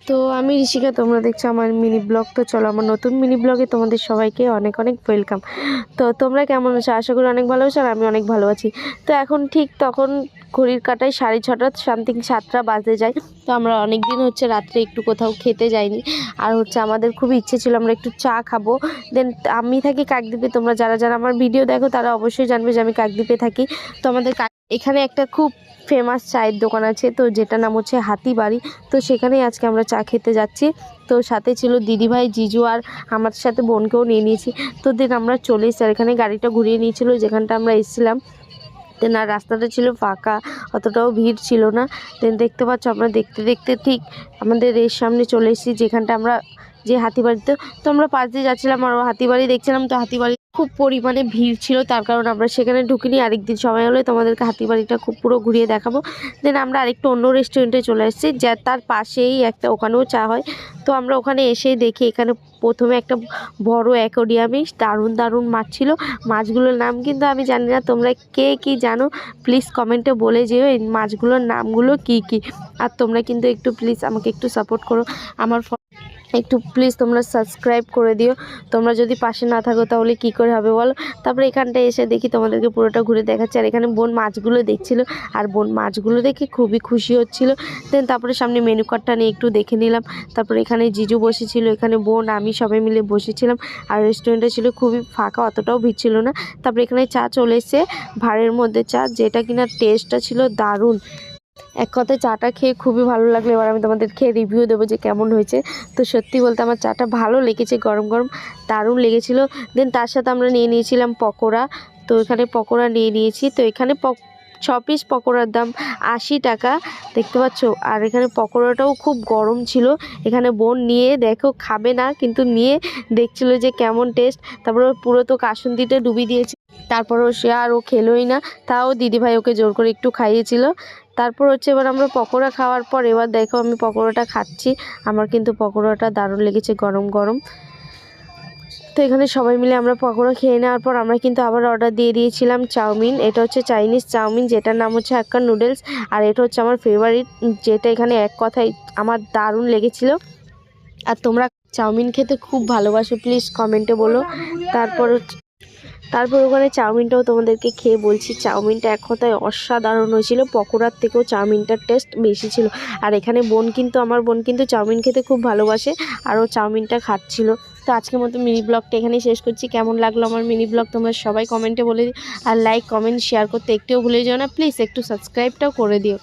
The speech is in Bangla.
তো আমি ঋষিকা, তোমরা দেখছো আমার মিনি ব্লগ। তো চলো আমার নতুন মিনি ব্লগে তোমাদের সবাইকে অনেক অনেক ওয়েলকাম। তো তোমরা কেমন আছো? আশা করি অনেক ভালো আছো, আর আমি অনেক ভালো আছি। তো এখন ঠিক তখন ঘড়ির কাঁটায় 6:30 সামথিং 7টা বাজতে যায়। তো আমরা অনেক দিন হচ্ছে রাত্রে একটু কোথাও খেতে যাইনি, আর হচ্ছে আমাদের খুবই ইচ্ছে ছিল আমরা একটু চা খাবো। দেন আমি থাকি কাকদ্বীপে, তোমরা যারা যারা আমার ভিডিও দেখো তারা অবশ্যই জানবে যে আমি কাকদ্বীপে থাকি। তো আমাদের এখানে একটা খুব ফেমাস চায়ের দোকান আছে, তো যেটার নাম হচ্ছে হাতিবাড়ি। তো সেখানেই আজকে আমরা চা খেতে যাচ্ছি। তো সাথে ছিল দিদিভাই, জিজু, আর আমার সাথে বোনকেও নিয়ে নিয়েছি। তো দেন আমরা চলে এসেছি, আর এখানে গাড়িটা ঘুরিয়ে নিয়েছিল যেখানটা আমরা এসেছিলাম। দেন আর রাস্তাটা ছিল ফাঁকা, অতটাও ভিড় ছিল না। দেন দেখতে পাচ্ছ আমরা দেখতে দেখতে ঠিক আমাদের এর সামনে চলে এসেছি, যেখানটা আমরা যে হাতিবাড়িতে। তো আমরা পাশ দিয়ে যাচ্ছিলাম আর হাতিবাড়ি দেখছিলাম। তো হাতিবাড়ি খুব পরিমাণে ভিড় ছিল, তার কারণ আমরা সেখানে ঢুকিনি। আরেকদিন সময় হলে তোমাদেরকে হাতিবাড়িটা খুব পুরো ঘুরিয়ে দেখাবো। দেন আমরা আরেকটু অন্য রেস্টুরেন্টে চলে এসেছি, যা তার পাশেই একটা, ওখানেও চা হয়। তো আমরা ওখানে এসেই দেখি এখানে প্রথমে একটা বড় অ্যাকোরিয়ামে দারুণ দারুণ মাছ ছিল। মাছগুলোর নাম কিন্তু আমি জানি না, তোমরা কে কি জানো প্লিজ কমেন্টে বলে যেও এই মাছগুলোর নামগুলো কি কি। আর তোমরা কিন্তু একটু প্লিজ আমাকে একটু সাপোর্ট করো, আমার একটু প্লিজ তোমরা সাবস্ক্রাইব করে দিও। তোমরা যদি পাশে না থাকো তাহলে কি করে হবে বলো। তারপরে এখানটায় এসে দেখি তোমাদেরকে পুরোটা ঘুরে দেখাচ্ছে, আর এখানে বোন মাছগুলো দেখছিল, আর বোন মাছগুলো দেখে খুবই খুশি হচ্ছিল। দেন তারপরে সামনে মেনু কার্ডটা নিয়ে একটু দেখে নিলাম। তারপরে এখানে জিজু বসেছিল, এখানে বোন, আমি সবাই মিলে বসেছিলাম। আর রেস্টুরেন্টটা ছিল খুবই ফাঁকা, অতটাও ভিড় ছিল না। তারপরে এখানে চা চলে এসেছে, ভাঁড়ের মধ্যে চা, যেটা কিনা টেস্টটা ছিল দারুণ। এক কথায় চাটা খেয়ে খুবই ভালো লাগলো। এবার আমি তোমাদের খেয়ে রিভিউ দেবো যে কেমন হয়েছে। তো সত্যি বলতে আমার চাটা ভালো লেগেছে, গরম গরম দারুণ লেগেছিল। দেন তার সাথে আমরা নিয়ে নিয়েছিলাম পকোড়া। তো এখানে পকোড়া নিয়ে নিয়েছি। তো এখানে 6 পিস পকোড়ার দাম 80 টাকা, দেখতে পাচ্ছ। আর এখানে পকোড়াটাও খুব গরম ছিল। এখানে বোন নিয়ে দেখো খাবে না, কিন্তু নিয়ে দেখছিল যে কেমন টেস্ট। তারপরে পুরো তো কাসুন্দিতে ডুবিয়ে দিয়েছে, তারপরও সে আর ও খেলোই না। তাও দিদিভাই ওকে জোর করে একটু খাইয়েছিল। তারপর হচ্ছে এবার আমরা পকোড়া খাওয়ার পর এবার দেখো আমি পকোড়াটা খাচ্ছি। আমার কিন্তু পকোড়াটা দারুণ লেগেছে, গরম গরম। তো এখানে সবাই মিলে আমরা পকোড়া খেয়ে নেওয়ার পর আমরা কিন্তু আবার অর্ডার দিয়ে দিয়েছিলাম চাউমিন। এটা হচ্ছে চাইনিজ চাউমিন, যেটার নাম হচ্ছে হাক্কা নুডলস। আর এটা হচ্ছে আমার ফেভারিট, যেটা এখানে এক কথায় আমার দারুণ লেগেছিল। আর তোমরা চাউমিন খেতে খুব ভালোবাসো প্লিজ কমেন্টে বলো। তারপর ওখানে চাউমিনটাও তোমাদেরকে খেয়ে বলছি, চাউমিনটা এক কথায় অসাধারণ হয়েছিল। পকোড়ার থেকেও চাউমিনটার টেস্ট বেশি ছিল। আর এখানে আমার বোন কিন্তু চাউমিন খেতে খুব ভালোবাসে, আর ও চাউমিনটা খাচ্ছিল। তো আজকের মতো মিনি ব্লগটা এখানেই শেষ করছি। কেমন লাগলো আমার মিনি ব্লগ তোমরা সবাই কমেন্টে বলে দিও। আর লাইক কমেন্ট শেয়ার করতে একটুও ভুলে যেও না, প্লিজ একটু সাবস্ক্রাইবটাও করে দিও।